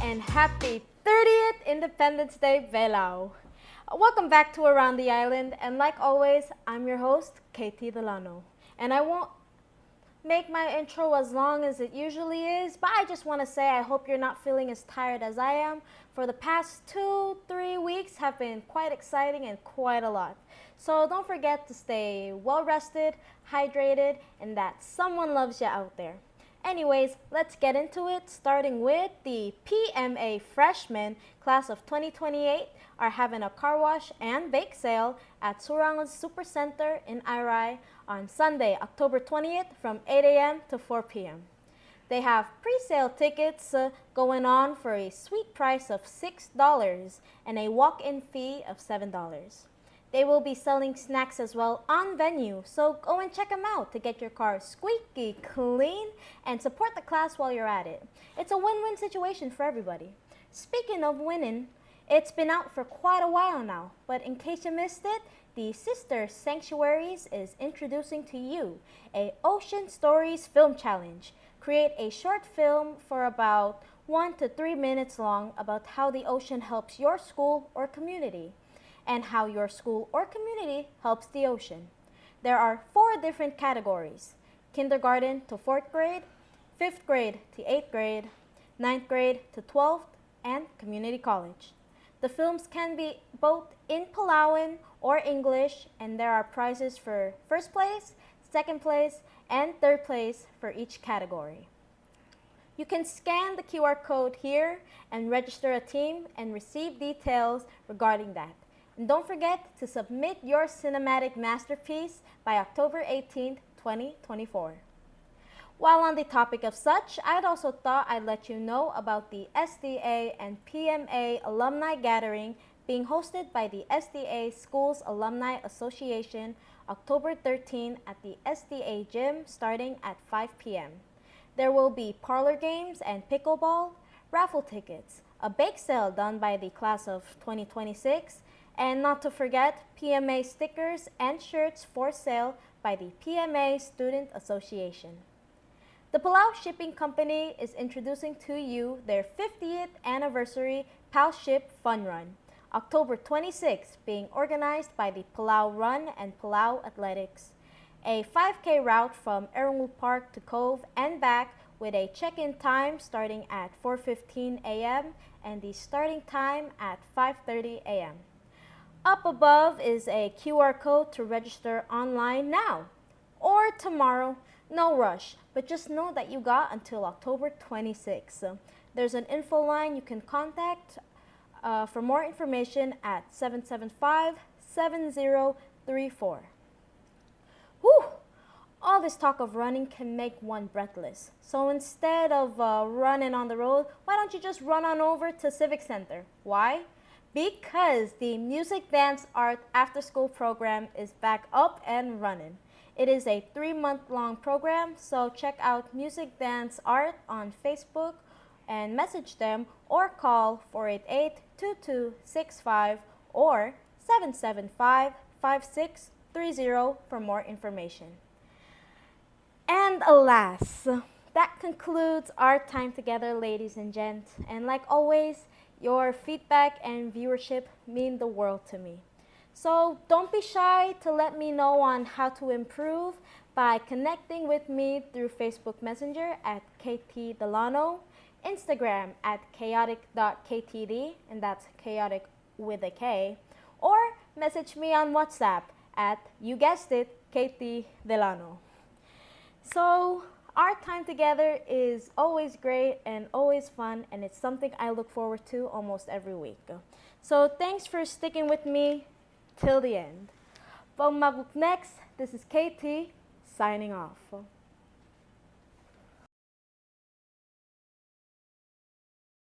and happy 30th Independence Day, Palau. Welcome back to Around the Island, and like always, I'm your host, Katie Delano. And I won't make my intro as long as it usually is, but I just want to say I hope you're not feeling as tired as I am. For the past 2-3 weeks have been quite exciting and quite a lot. So don't forget to stay well rested, hydrated, and that someone loves you out there. Anyways, let's get into it, starting with the PMA freshmen class of 2028 are having a car wash and bake sale at Surang's Supercenter in Irai on Sunday, October 20th from 8 a.m. to 4 p.m. They have pre-sale tickets going on for a sweet price of $6 and a walk-in fee of $7. They will be selling snacks as well on venue, so go and check them out to get your car squeaky clean and support the class while you're at it. It's a win-win situation for everybody. Speaking of winning, it's been out for quite a while now, but in case you missed it, the Sister Sanctuaries is introducing to you a Ocean Stories Film Challenge. Create a short film for about 1 to 3 minutes long about how the ocean helps your school or community, and how your school or community helps the ocean. There are 4 different categories: kindergarten to 4th grade, 5th grade to 8th grade, 9th grade to 12th, and community college. The films can be both in Palauan or English, and there are prizes for 1st place, 2nd place, and 3rd place for each category. You can scan the QR code here and register a team and receive details regarding that. And don't forget to submit your cinematic masterpiece by October 18, 2024. While on the topic of such, I'd also thought I'd let you know about the SDA and PMA Alumni Gathering being hosted by the SDA Schools Alumni Association October 13 at the SDA Gym starting at 5 p.m. There will be parlor games and pickleball, raffle tickets, a bake sale done by the class of 2026, and not to forget PMA stickers and shirts for sale by the PMA Student Association. The Palau Shipping Company is introducing to you their 50th anniversary PAL Ship Fun Run, October 26th, being organized by the Palau Run and Palau Athletics. A 5K route from Erunglu Park to Cove and back with a check-in time starting at 4:15 a.m. and the starting time at 5:30 a.m. Up above is a QR code to register online now or tomorrow. No rush, but just know that you got until October 26th. There's an info line you can contact for more information at 775-7034. Whew! All this talk of running can make one breathless. So instead of running on the road, why don't you just run on over to Civic Center? Why? Because the Music Dance Art After School program is back up and running. It is a 3-month-long program, so check out Music Dance Art on Facebook and message them or call 488-2265 or 775-5630 for more information. And alas, that concludes our time together, ladies and gents. And like always, your feedback and viewership mean the world to me. So don't be shy to let me know on how to improve by connecting with me through Facebook Messenger at KT Delano, Instagram at chaotic.ktd, and that's chaotic with a K, or message me on WhatsApp at, you guessed it, KT Delano. So our time together is always great and always fun, and it's something I look forward to almost every week. So thanks for sticking with me till the end. Next, this is KT signing off.